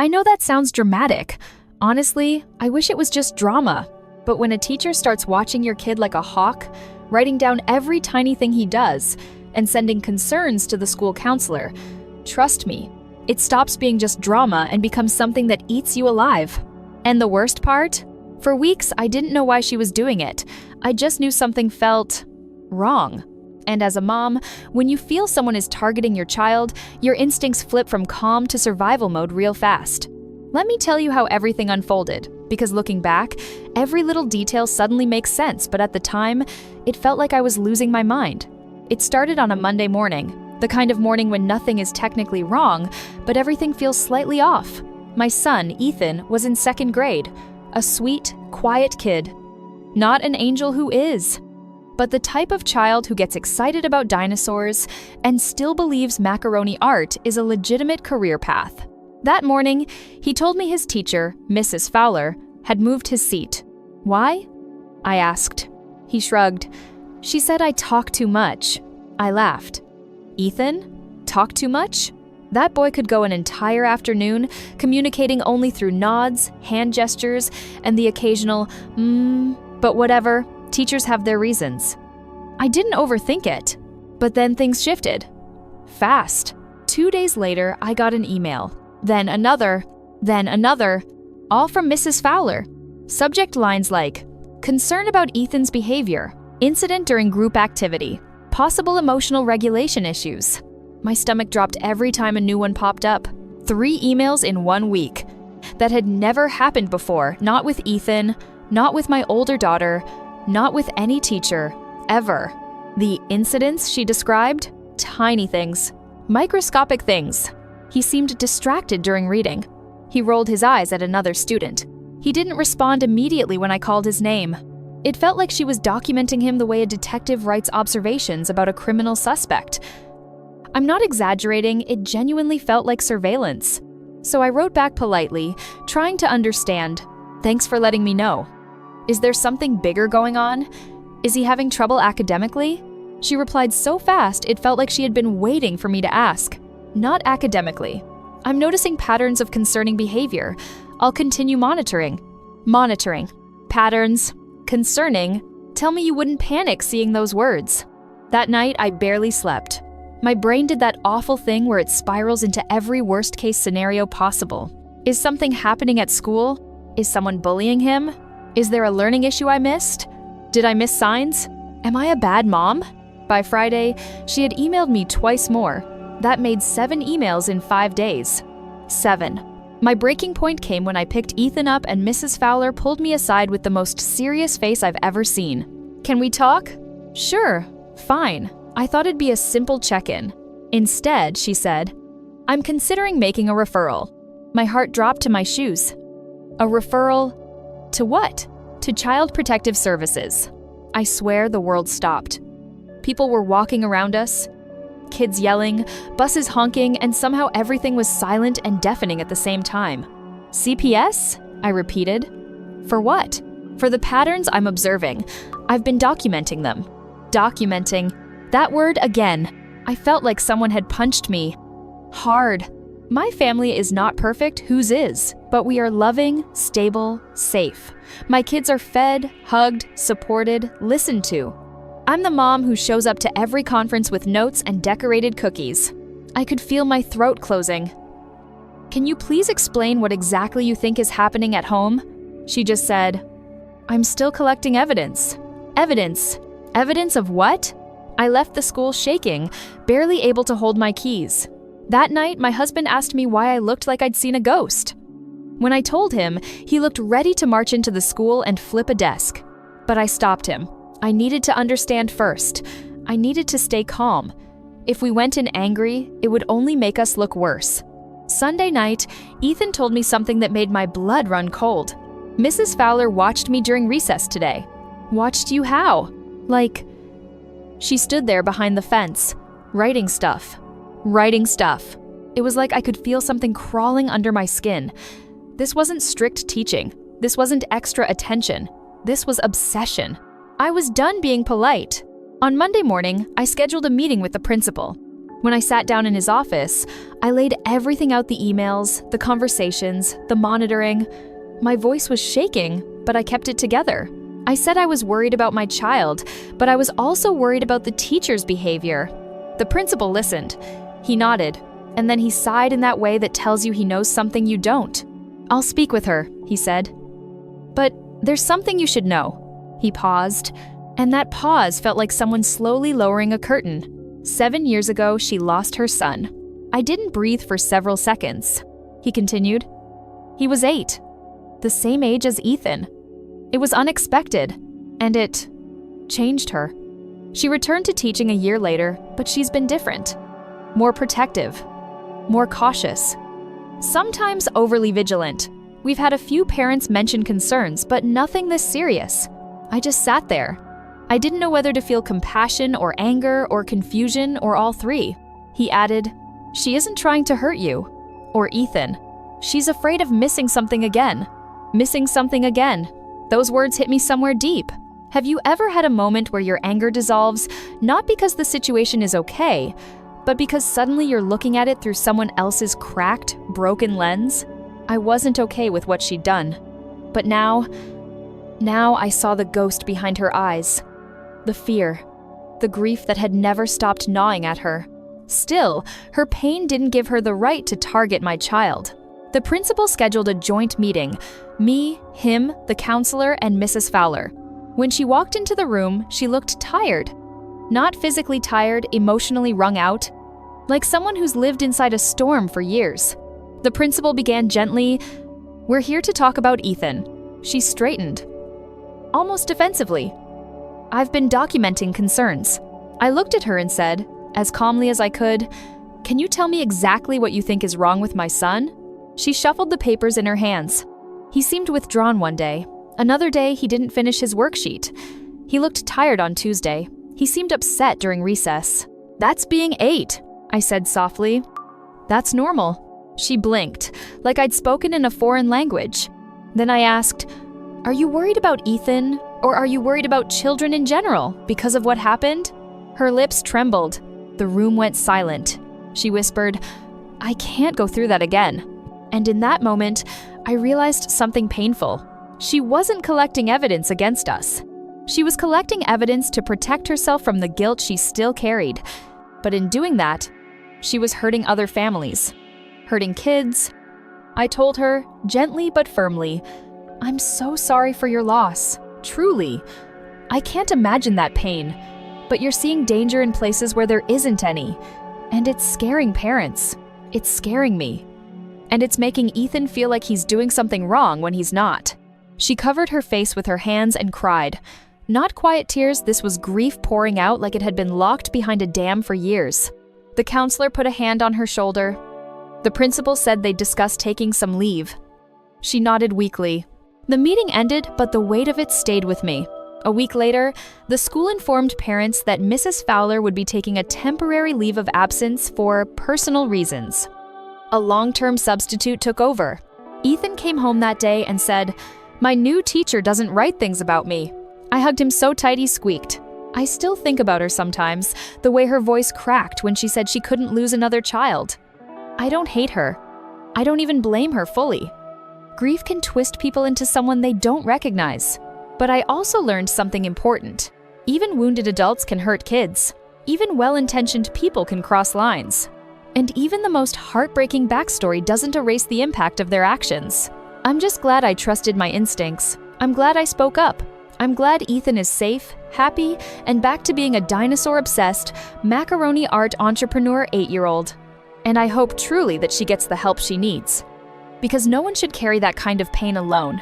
I know that sounds dramatic. Honestly, I wish it was just drama. But when a teacher starts watching your kid like a hawk, writing down every tiny thing he does, and sending concerns to the school counselor, trust me, it stops being just drama and becomes something that eats you alive. And the worst part? For weeks, I didn't know why she was doing it. I just knew something felt wrong. And as a mom, when you feel someone is targeting your child, your instincts flip from calm to survival mode real fast. Let me tell you how everything unfolded, because looking back, every little detail suddenly makes sense, but at the time, it felt like I was losing my mind. It started on a Monday morning, the kind of morning when nothing is technically wrong, but everything feels slightly off. My son, Ethan, was in 2nd grade, a sweet, quiet kid. Not an angel who is, but the type of child who gets excited about dinosaurs and still believes macaroni art is a legitimate career path. That morning, he told me his teacher, Mrs. Fowler, had moved his seat. Why? I asked. He shrugged. She said I talk too much. I laughed. Ethan? Talk too much? That boy could go an entire afternoon communicating only through nods, hand gestures, and the occasional, but whatever, teachers have their reasons. I didn't overthink it, but then things shifted. Fast. 2 days later, I got an email. Then another, all from Mrs. Fowler. Subject lines like, concern about Ethan's behavior, incident during group activity, possible emotional regulation issues. My stomach dropped every time a new one popped up. 3 emails in 1 week. That had never happened before, not with Ethan, not with my older daughter, not with any teacher, ever. The incidents she described? Tiny things. Microscopic things. He seemed distracted during reading. He rolled his eyes at another student. He didn't respond immediately when I called his name. It felt like she was documenting him the way a detective writes observations about a criminal suspect. I'm not exaggerating, it genuinely felt like surveillance. So I wrote back politely, trying to understand. Thanks for letting me know. Is there something bigger going on? Is he having trouble academically? She replied so fast it felt like she had been waiting for me to ask. Not academically. I'm noticing patterns of concerning behavior. I'll continue monitoring. Patterns. Concerning. Tell me you wouldn't panic seeing those words. That night, I barely slept. My brain did that awful thing where it spirals into every worst-case scenario possible. Is something happening at school? Is someone bullying him? Is there a learning issue I missed? Did I miss signs? Am I a bad mom? By Friday, she had emailed me twice more. That made 7 emails in 5 days. 7. My breaking point came when I picked Ethan up and Mrs. Fowler pulled me aside with the most serious face I've ever seen. Can we talk? Sure, fine. I thought it'd be a simple check-in. Instead, she said, I'm considering making a referral. My heart dropped to my shoes. A referral to what? To Child Protective Services. I swear the world stopped. People were walking around us, kids yelling, buses honking, and somehow everything was silent and deafening at the same time. CPS? I repeated. For what? For the patterns I'm observing. I've been documenting them. Documenting. That word again. I felt like someone had punched me. Hard. My family is not perfect, whose is? But we are loving, stable, safe. My kids are fed, hugged, supported, listened to. I'm the mom who shows up to every conference with notes and decorated cookies. I could feel my throat closing. Can you please explain what exactly you think is happening at home? She just said, I'm still collecting evidence. Evidence? Evidence of what? I left the school shaking, barely able to hold my keys. That night, my husband asked me why I looked like I'd seen a ghost. When I told him, he looked ready to march into the school and flip a desk. But I stopped him. I needed to understand first. I needed to stay calm. If we went in angry, it would only make us look worse. Sunday night, Ethan told me something that made my blood run cold. Mrs. Fowler watched me during recess today. Watched you how? Like, she stood there behind the fence, writing stuff. It was like I could feel something crawling under my skin. This wasn't strict teaching. This wasn't extra attention. This was obsession. I was done being polite. On Monday morning, I scheduled a meeting with the principal. When I sat down in his office, I laid everything out, the emails, the conversations, the monitoring. My voice was shaking, but I kept it together. I said I was worried about my child, but I was also worried about the teacher's behavior. The principal listened. He nodded, and then he sighed in that way that tells you he knows something you don't. "I'll speak with her," he said. "But there's something you should know." He paused, and that pause felt like someone slowly lowering a curtain. 7 years ago, she lost her son. I didn't breathe for several seconds. He continued. He was 8, the same age as Ethan. It was unexpected, and it changed her. She returned to teaching a year later, but she's been different. More protective, more cautious, sometimes overly vigilant. We've had a few parents mention concerns, but nothing this serious. I just sat there. I didn't know whether to feel compassion or anger or confusion or all three. He added, "She isn't trying to hurt you. Or Ethan. She's afraid of missing something again. Missing something again." Those words hit me somewhere deep. Have you ever had a moment where your anger dissolves, not because the situation is okay, but because suddenly you're looking at it through someone else's cracked, broken lens? I wasn't okay with what she'd done. But now I saw the ghost behind her eyes. The fear, the grief that had never stopped gnawing at her. Still, her pain didn't give her the right to target my child. The principal scheduled a joint meeting, me, him, the counselor, and Mrs. Fowler. When she walked into the room, she looked tired. Not physically tired, emotionally wrung out, like someone who's lived inside a storm for years. The principal began gently, "We're here to talk about Ethan." She straightened, almost defensively. "I've been documenting concerns." I looked at her and said, as calmly as I could, "Can you tell me exactly what you think is wrong with my son?" She shuffled the papers in her hands. He seemed withdrawn one day. Another day, he didn't finish his worksheet. He looked tired on Tuesday. He seemed upset during recess. "That's being 8, I said softly. "That's normal." She blinked, like I'd spoken in a foreign language. Then I asked, "Are you worried about Ethan, or are you worried about children in general because of what happened?" Her lips trembled. The room went silent. She whispered, "I can't go through that again." And in that moment, I realized something painful. She wasn't collecting evidence against us. She was collecting evidence to protect herself from the guilt she still carried. But in doing that, she was hurting other families, hurting kids. I told her, gently but firmly, "I'm so sorry for your loss, truly. I can't imagine that pain, but you're seeing danger in places where there isn't any, and it's scaring parents. It's scaring me. And it's making Ethan feel like he's doing something wrong when he's not." She covered her face with her hands and cried. Not quiet tears, this was grief pouring out like it had been locked behind a dam for years. The counselor put a hand on her shoulder. The principal said they'd discuss taking some leave. She nodded weakly. The meeting ended, but the weight of it stayed with me. A week later, the school informed parents that Mrs. Fowler would be taking a temporary leave of absence for personal reasons. A long-term substitute took over. Ethan came home that day and said, "My new teacher doesn't write things about me." I hugged him so tight he squeaked. I still think about her sometimes, the way her voice cracked when she said she couldn't lose another child. I don't hate her. I don't even blame her fully. Grief can twist people into someone they don't recognize. But I also learned something important. Even wounded adults can hurt kids. Even well-intentioned people can cross lines. And even the most heartbreaking backstory doesn't erase the impact of their actions. I'm just glad I trusted my instincts. I'm glad I spoke up. I'm glad Ethan is safe, happy, and back to being a dinosaur-obsessed, macaroni art entrepreneur 8-year-old. And I hope truly that she gets the help she needs. Because no one should carry that kind of pain alone.